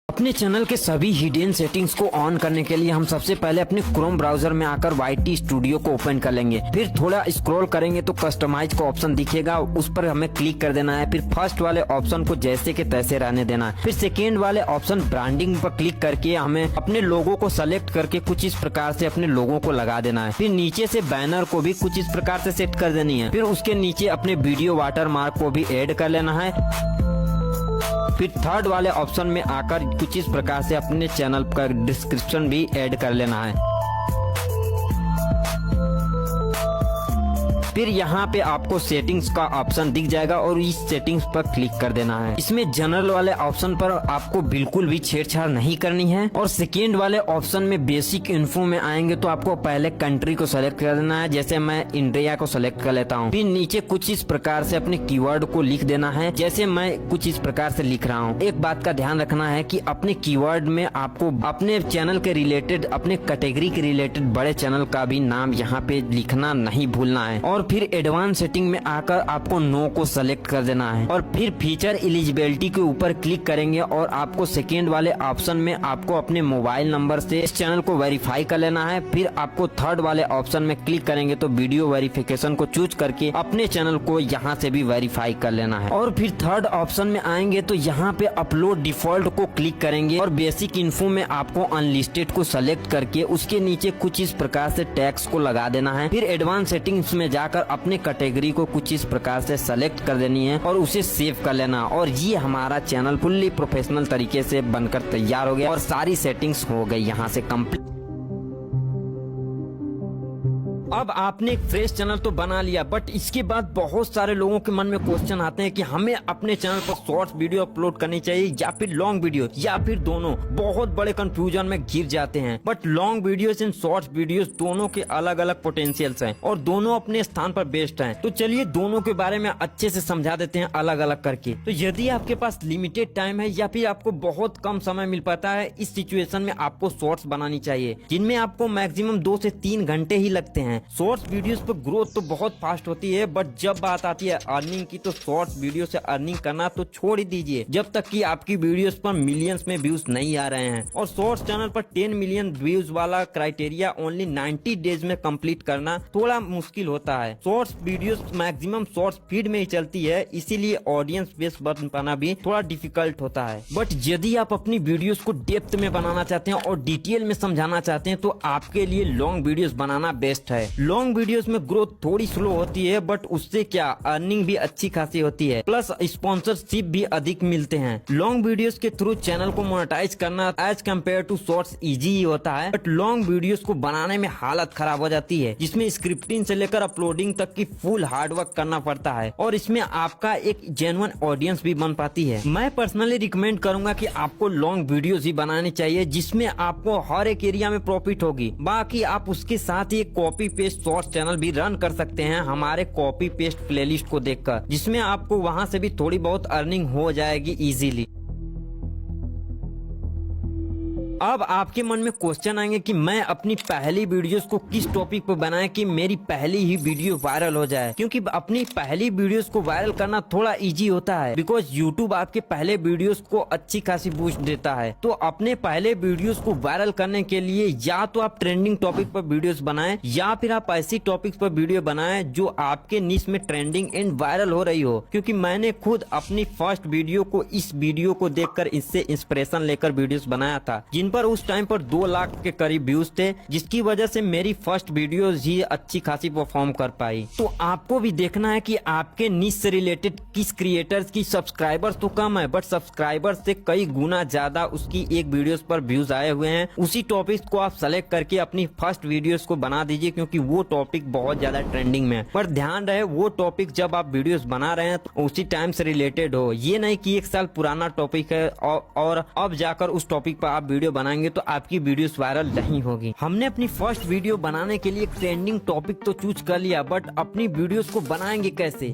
अपने चैनल के सभी हिडन सेटिंग्स को ऑन करने के लिए हम सबसे पहले अपने क्रोम ब्राउजर में आकर YT स्टूडियो को ओपन कर लेंगे। फिर थोड़ा स्क्रॉल करेंगे तो कस्टमाइज का ऑप्शन दिखेगा, उस पर हमें क्लिक कर देना है। फिर फर्स्ट वाले ऑप्शन को जैसे के तैसे रहने देना है। फिर सेकेंड वाले ऑप्शन ब्रांडिंग पर क्लिक करके हमें अपने लोगो को सेलेक्ट करके कुछ इस प्रकार से अपने लोगों को लगा देना है। फिर नीचे से बैनर को भी कुछ इस प्रकार से सेट कर देनी है। फिर उसके नीचे अपने वीडियो वाटरमार्क को भी ऐड कर लेना है। फिर थर्ड वाले ऑप्शन में आकर कुछ इस प्रकार से अपने चैनल का डिस्क्रिप्शन भी ऐड कर लेना है। फिर यहाँ पे आपको सेटिंग्स का ऑप्शन दिख जाएगा और इस सेटिंग्स पर क्लिक कर देना है। इसमें जनरल वाले ऑप्शन पर आपको बिल्कुल भी छेड़छाड़ नहीं करनी है। और सेकेंड वाले ऑप्शन में बेसिक इन्फो में आएंगे तो आपको पहले कंट्री को सेलेक्ट कर देना है। जैसे मैं इंडिया को सेलेक्ट कर लेता हूँ। फिर नीचे कुछ इस प्रकार से अपने कीवर्ड को लिख देना है, जैसे मैं कुछ इस प्रकार से लिख रहा हूँ। एक बात का ध्यान रखना है कि अपने कीवर्ड में आपको अपने चैनल के रिलेटेड, अपने कैटेगरी के रिलेटेड बड़े चैनल का भी नाम यहाँ पे लिखना नहीं भूलना है। और फिर एडवांस सेटिंग में आकर आपको नो को सेलेक्ट कर देना है। और फिर फीचर एलिजिबिलिटी के ऊपर क्लिक करेंगे और आपको सेकेंड वाले ऑप्शन में आपको अपने मोबाइल नंबर से इस चैनल को वेरीफाई कर लेना है। फिर आपको थर्ड वाले ऑप्शन में क्लिक करेंगे तो वीडियो वेरिफिकेशन को चूज करके अपने चैनल को यहाँ से भी वेरीफाई कर लेना है। और फिर थर्ड ऑप्शन में आएंगे तो यहाँ पे अपलोड डिफॉल्ट को क्लिक करेंगे और बेसिक इन्फो में आपको अनलिस्टेड को सेलेक्ट करके उसके नीचे कुछ इस प्रकार से टैक्स को लगा देना है। फिर एडवांस सेटिंग्स में जाकर अपने कैटेगरी को कुछ इस प्रकार से सेलेक्ट कर देनी है और उसे सेव कर लेना। और ये हमारा चैनल फुल्ली प्रोफेशनल तरीके से बनकर तैयार हो गया और सारी सेटिंग्स हो गई यहाँ से कंप्लीट। अब आपने एक फ्रेश चैनल तो बना लिया, बट इसके बाद बहुत सारे लोगों के मन में क्वेश्चन आते हैं कि हमें अपने चैनल पर शॉर्ट्स वीडियो अपलोड करनी चाहिए या फिर लॉन्ग वीडियो या फिर दोनों। बहुत बड़े कंफ्यूजन में घिर जाते हैं। But long videos and shorts videos दोनों के अलग अलग पोटेंशियल्स हैं और दोनों अपने स्थान पर बेस्ट हैं। तो चलिए दोनों के बारे में अच्छे से समझा देते हैं अलग अलग करके। तो यदि आपके पास लिमिटेड टाइम है या फिर आपको बहुत कम समय मिल पाता है, इस सिचुएशन में आपको शॉर्ट्स बनानी चाहिए जिनमें आपको मैक्सिमम 2 से 3 घंटे ही लगते हैं। शॉर्ट्स वीडियोस पर ग्रोथ तो बहुत फास्ट होती है, बट जब बात आती है अर्निंग की तो शॉर्ट्स वीडियो से अर्निंग करना तो छोड़ ही दीजिए जब तक कि आपकी वीडियोस पर मिलियंस में व्यूज नहीं आ रहे हैं। और शॉर्ट्स चैनल पर 10 मिलियन व्यूज वाला क्राइटेरिया ओनली 90 डेज में कंप्लीट करना थोड़ा मुश्किल होता है। Shorts videos maximum shorts feed में ही चलती है, इसीलिए ऑडियंस बेस बन पाना भी थोड़ा डिफिकल्ट होता है। बट यदि आप अपनी वीडियोस को डेप्थ में बनाना चाहते हैं और डिटेल में समझाना चाहते हैं तो आपके लिए लॉन्ग वीडियोस बनाना बेस्ट है। लॉन्ग वीडियोस में ग्रोथ थोड़ी स्लो होती है, बट उससे क्या अर्निंग भी अच्छी खासी होती है, प्लस स्पॉन्सरशिप भी अधिक मिलते हैं। लॉन्ग वीडियोस के थ्रू चैनल को मोनेटाइज करना as compare to shorts easy ही होता है, बट लॉन्ग वीडियोस को बनाने में हालत खराब हो जाती है, जिसमें स्क्रिप्टिंग से लेकर अपलोडिंग तक की फुल हार्डवर्क करना पड़ता है और इसमें आपका एक जेन्युइन ऑडियंस भी बन पाती है। मैं पर्सनली रिकमेंड करूंगा कि आपको लॉन्ग वीडियोस ही बनानी चाहिए जिसमें आपको हर एक एरिया में प्रॉफिट होगी। बाकी आप उसके साथ ही कॉपी पेस्ट शॉर्ट्स चैनल भी रन कर सकते हैं हमारे कॉपी पेस्ट प्लेलिस्ट को देखकर, जिसमें आपको वहां से भी थोड़ी बहुत अर्निंग हो जाएगी इजीली। अब आपके मन में क्वेश्चन आएंगे कि मैं अपनी पहली वीडियोस को किस टॉपिक पर बनाएं कि मेरी पहली ही वीडियो वायरल हो जाए। क्योंकि अपनी पहली वीडियोस को वायरल करना थोड़ा इजी होता है, बिकॉज यूट्यूब आपके पहले वीडियोस को अच्छी खासी बूस्ट देता है। तो अपने पहले वीडियोस को वायरल करने के लिए या तो आप ट्रेंडिंग टॉपिक पर वीडियोस बनाएं या फिर आप ऐसी टॉपिक्स पर वीडियो बनाएं जो आपके निश में ट्रेंडिंग एंड वायरल हो रही हो। क्योंकि मैंने खुद अपनी फर्स्ट वीडियो को इस वीडियो को देखकर इससे इंस्पिरेशन लेकर वीडियोस बनाया था, जिन पर उस टाइम पर 2 लाख के करीब व्यूज थे, जिसकी वजह से मेरी फर्स्ट वीडियो ही अच्छी खासी परफॉर्म कर पाई। तो आपको भी देखना है कि आपके निश से रिलेटेड किस क्रिएटर्स की सब्सक्राइबर्स तो कम है, बट सब्सक्राइबर्स से कई गुना ज्यादा उसकी एक वीडियोस पर व्यूज आए हुए हैं। उसी टॉपिक को आप सेलेक्ट करके अपनी फर्स्ट वीडियोस को बना दीजिए, क्योंकि वो टॉपिक बहुत ज्यादा ट्रेंडिंग में है। पर ध्यान रहे वो टॉपिक जब आप वीडियोस बना रहे हैं तो उसी टाइम से रिलेटेड हो। ये नहीं कि 1 साल पुराना टॉपिक है और अब जाकर उस टॉपिक पर आप वीडियो बनाएंगे तो आपकी वीडियोस वायरल नहीं होगी। हमने अपनी फर्स्ट वीडियो बनाने के लिए ट्रेंडिंग टॉपिक तो चूज कर लिया, बट अपनी वीडियोस को बनाएंगे कैसे?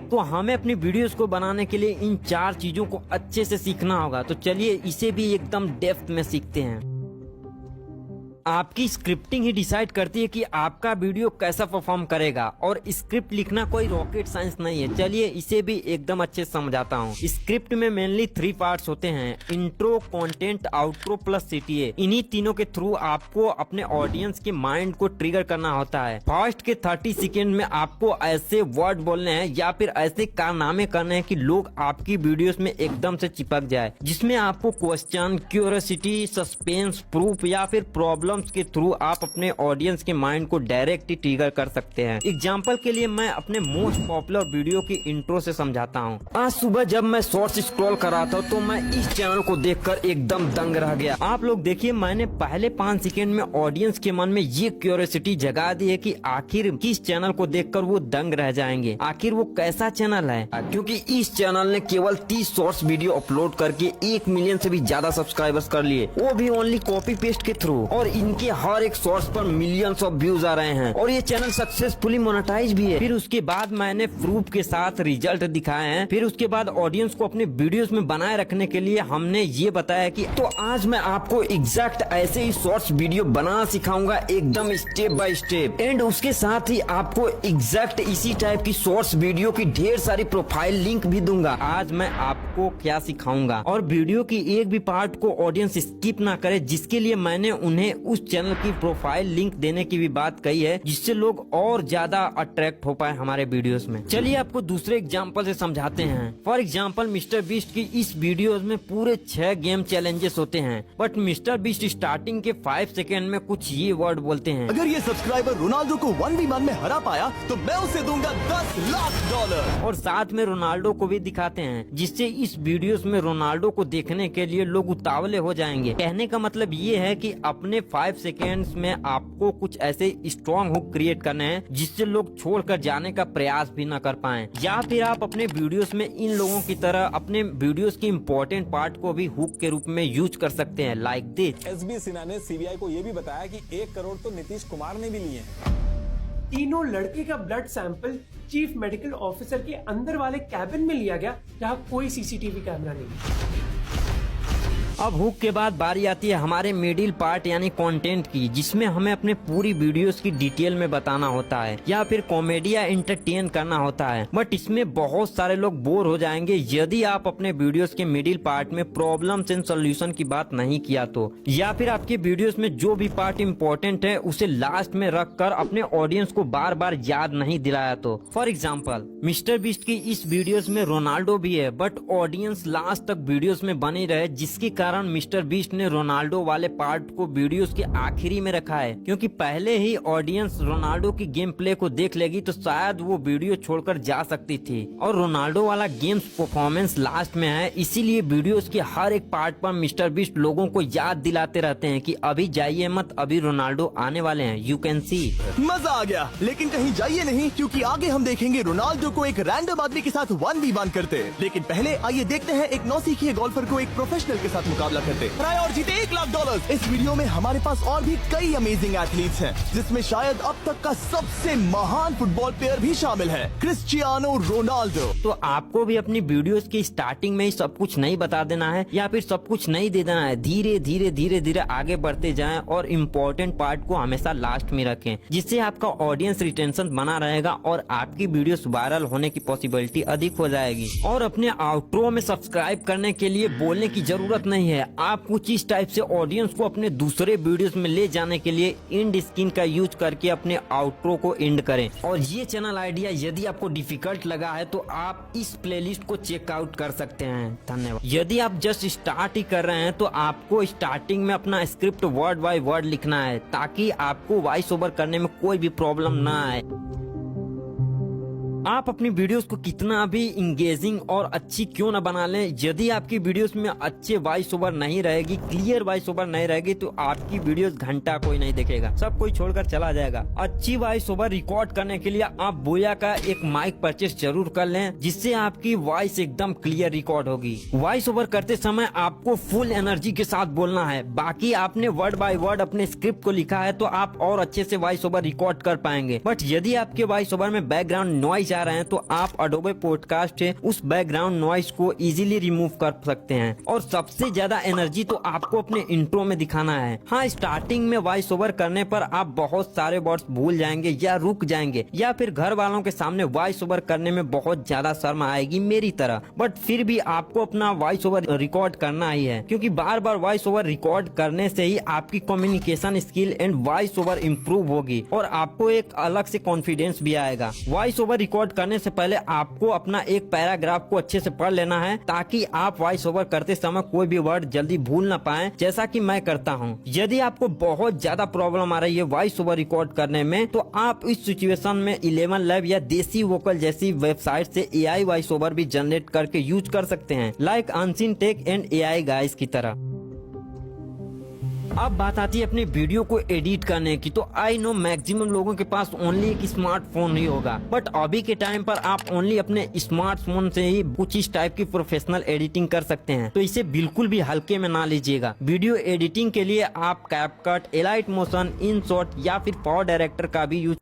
तो हमें अपनी वीडियोस को बनाने के लिए इन 4 चीजों को अच्छे से सीखना होगा। तो चलिए इसे भी एकदम डेप्थ में सीखते हैं। आपकी स्क्रिप्टिंग ही डिसाइड करती है कि आपका वीडियो कैसा परफॉर्म करेगा। और स्क्रिप्ट लिखना कोई रॉकेट साइंस नहीं है। चलिए इसे भी एकदम अच्छे से समझाता हूँ। स्क्रिप्ट में मेनली 3 पार्ट्स होते हैं, intro, content, outro plus CTA. इन्हीं तीनों के थ्रू आपको अपने ऑडियंस के माइंड को ट्रिगर करना होता है। फर्स्ट के 30 सेकेंड में आपको ऐसे वर्ड बोलने हैं या फिर ऐसे कारनामे करने हैं कि लोग आपकी वीडियोस में एकदम से चिपक जाए, जिसमें आपको क्वेश्चन, क्यूरियोसिटी, सस्पेंस, प्रूफ या फिर प्रॉब्लम्स के थ्रू आप अपने ऑडियंस के माइंड को डायरेक्ट ट्रिगर कर सकते हैं। एग्जांपल के लिए मैं अपने मोस्ट पॉपुलर वीडियो की इंट्रो से समझाता हूँ। आज सुबह जब मैं शॉर्ट्स स्क्रॉल कर रहा था तो मैं इस चैनल को देखकर एकदम दंग रह गया। आप लोग देखिए, मैंने पहले 5 सेकेंड में ऑडियंस के मन में ये क्यूरियोसिटी जगा दी है कि आखिर किस चैनल को देखकर वो दंग रह जाएंगे, आखिर वो कैसा चैनल है। क्योंकि इस चैनल ने केवल 30 शॉर्ट्स वीडियो अपलोड करके 1 मिलियन से भी ज्यादा सब्सक्राइबर्स कर लिए, वो भी ओनली कॉपी पेस्ट के थ्रू। और इनके हर एक शॉर्ट्स पर मिलियंस ऑफ व्यूज आ रहे हैं और ये चैनल सक्सेसफुली मोनेटाइज भी है। फिर उसके बाद मैंने प्रूफ के साथ रिजल्ट दिखाए हैं। फिर उसके बाद ऑडियंस को अपने वीडियोस में बनाए रखने के लिए हमने ये बताया कि तो आज मैं आपको एग्जैक्ट ऐसे ही शॉर्ट्स वीडियो बना सिखाऊंगा, एकदम स्टेप बाय स्टेप। एंड उसके साथ ही आपको एग्जैक्ट इसी टाइप की शॉर्ट्स वीडियो की ढेर सारी प्रोफाइल लिंक भी दूंगा। आज मैं आपको क्या सिखाऊंगा और वीडियो की एक भी पार्ट को ऑडियंस स्किप ना करे, जिसके लिए मैंने उन्हें उस चैनल की प्रोफाइल लिंक देने की भी बात कही है, जिससे लोग और ज्यादा अट्रैक्ट हो पाए हमारे वीडियोस में। चलिए आपको दूसरे एग्जांपल से समझाते हैं। फॉर एग्जांपल मिस्टर बीस्ट की इस वीडियोस में पूरे 6 गेम चैलेंजेस होते हैं, बट मिस्टर बीस्ट स्टार्टिंग के 5 सेकेंड में कुछ ये वर्ड बोलते हैं, अगर ये सब्सक्राइबर रोनाल्डो को 1v1 में हरा पाया तो मैं उसे दूंगा $10 लाख। और साथ में रोनाल्डो को भी दिखाते हैं, जिससे इस वीडियोस में रोनाल्डो को देखने के लिए लोग उतावले हो जाएंगे। कहने का मतलब ये है कि अपने 5 सेकेंड्स में आपको कुछ ऐसे स्ट्रॉन्ग हुक क्रिएट करने हैं जिससे लोग छोड़कर जाने का प्रयास भी न कर पाएं। या फिर आप अपने वीडियोस में इन लोगों की तरह अपने वीडियोस की इम्पोर्टेंट पार्ट को भी हुक के रूप में यूज कर सकते हैं, लाइक दिस। एसबी सिन्हा ने सीबीआई को यह भी बताया कि 1 करोड़ तो नीतीश कुमार ने भी लिए हैं। तीनों लड़के का blood sample chief medical officer के अंदर वाले कैबिन में लिया गया, जहां कोई सीसीटीवी कैमरा नहीं। अब हुक के बाद बारी आती है हमारे मिडिल पार्ट यानी कंटेंट की, जिसमें हमें अपने पूरी वीडियोस की डिटेल में बताना होता है या फिर कॉमेडी या एंटरटेन करना होता है। बट इसमें बहुत सारे लोग बोर हो जाएंगे यदि आप अपने वीडियोस के मिडिल पार्ट में प्रॉब्लम्स एंड सॉल्यूशन की बात नहीं किया तो, या फिर आपके वीडियोस में जो भी पार्ट इम्पोर्टेंट है उसे लास्ट में रख कर अपने ऑडियंस को बार बार याद नहीं दिलाया तो। फॉर एग्जाम्पल मिस्टर बीस्ट की इस वीडियोस में रोनाल्डो भी है, बट ऑडियंस लास्ट तक वीडियोस में बनी रहे, जिसके कारण मिस्टर बीस्ट ने रोनाल्डो वाले पार्ट को वीडियोस के आखिरी में रखा है। क्योंकि पहले ही ऑडियंस रोनाल्डो की गेम प्ले को देख लेगी तो शायद वो वीडियो छोड़कर जा सकती थी, और रोनाल्डो वाला गेम्स परफॉर्मेंस लास्ट में है, इसीलिए वीडियोस के हर एक पार्ट पर मिस्टर बीस्ट लोगों को याद दिलाते रहते हैं कि अभी जाइए मत, अभी रोनाल्डो आने वाले हैं, यू कैन सी। मजा आ गया, लेकिन कहीं जाइए नहीं, क्योंकि आगे हम देखेंगे रोनाल्डो को एक रैंडम आदमी के साथ 1v1 करते। लेकिन पहले आइए देखते हैं एक नौसिखिए गोल्फर को एक प्रोफेशनल के साथ मुकाबला करते और जीते $1 लाख। इस वीडियो में हमारे पास और भी कई अमेजिंग एथलीट्स हैं, जिसमें शायद अब तक का सबसे महान फुटबॉल प्लेयर भी शामिल है, क्रिस्टियानो रोनाल्डो। तो आपको भी अपनी वीडियोस की स्टार्टिंग में ही सब कुछ नहीं बता देना है या फिर सब कुछ नहीं दे देना है, धीरे धीरे धीरे धीरे आगे बढ़ते जाएं और इम्पोर्टेंट पार्ट को हमेशा लास्ट में रखें, जिससे आपका ऑडियंस रिटेंशन बना रहेगा और आपकी वीडियोस वायरल होने की पॉसिबिलिटी अधिक हो जाएगी। और अपने आउट्रो में सब्सक्राइब करने के लिए बोलने की जरूरत नहीं है, आप कुछ इस टाइप से ऑडियंस को अपने दूसरे वीडियोस में ले जाने के लिए एंड स्क्रीन का यूज करके अपने आउट्रो को एंड करें। और ये चैनल आइडिया यदि आपको डिफिकल्ट लगा है तो आप इस प्लेलिस्ट को चेकआउट कर सकते हैं। धन्यवाद। यदि आप जस्ट स्टार्ट ही कर रहे हैं तो आपको स्टार्टिंग में अपना स्क्रिप्ट वर्ड बाय वर्ड लिखना है, ताकि आपको वॉइस ओवर करने में कोई भी प्रॉब्लम ना आए। आप अपनी वीडियोस को कितना भी इंगेजिंग और अच्छी क्यों न बना लें, यदि आपकी वीडियोस में अच्छे वॉइस ओवर नहीं रहेगी, क्लियर वॉइस ओवर नहीं रहेगी, तो आपकी वीडियोस घंटा कोई नहीं देखेगा, सब कोई छोड़कर चला जाएगा। अच्छी वॉइस ओवर रिकॉर्ड करने के लिए आप बोया का एक माइक परचेस जरूर कर लें, जिससे आपकी वॉइस एकदम क्लियर रिकॉर्ड होगी। वॉइस ओवर करते समय आपको फुल एनर्जी के साथ बोलना है। बाकी आपने वर्ड बाय वर्ड अपने स्क्रिप्ट को लिखा है तो आप और अच्छे से वॉइस ओवर रिकॉर्ड कर पाएंगे। बट यदि आपके वॉइस ओवर में बैकग्राउंड नॉइज चाह रहे हैं तो आप अडोबे पॉडकास्ट से उस बैकग्राउंड नॉइस को इजीली रिमूव कर सकते हैं। और सबसे ज्यादा एनर्जी तो आपको अपने इंट्रो में दिखाना है। हाँ, स्टार्टिंग में वॉइस ओवर करने पर आप बहुत सारे वर्ड्स भूल जाएंगे या रुक जाएंगे, या फिर घर वालों के सामने वॉइस ओवर करने में बहुत ज्यादा शर्म आएगी मेरी तरह। बट फिर भी आपको अपना वॉइस ओवर रिकॉर्ड करना ही है, क्योंकि बार बार वॉइस ओवर रिकॉर्ड करने से ही आपकी communication skill and voice over improve होगी और आपको एक अलग से कॉन्फिडेंस भी आएगा। वॉइस ओवर रिकॉर्ड करने से पहले आपको अपना एक पैराग्राफ को अच्छे से पढ़ लेना है, ताकि आप वॉइस ओवर करते समय कोई भी वर्ड जल्दी भूल ना पाए, जैसा कि मैं करता हूँ। यदि आपको बहुत ज्यादा प्रॉब्लम आ रही है वॉइस ओवर रिकॉर्ड करने में, तो आप इस सिचुएशन में 11 लैब या देसी वोकल जैसी वेबसाइट से एआई वॉइस ओवर भी जनरेट करके यूज कर सकते हैं, like unseen tech and AI guys की तरह। अब बात आती है अपनी वीडियो को एडिट करने की, तो आई नो मैक्सिमम लोगों के पास ओनली एक स्मार्टफोन ही होगा, बट अभी के टाइम पर आप ओनली अपने स्मार्टफोन से ही कुछ इस टाइप की प्रोफेशनल एडिटिंग कर सकते हैं। तो इसे बिल्कुल भी हल्के में ना लीजिएगा। वीडियो एडिटिंग के लिए आप कैपकट, एलाइट मोशन, इनशॉट या फिर पावर डायरेक्टर का भी यूज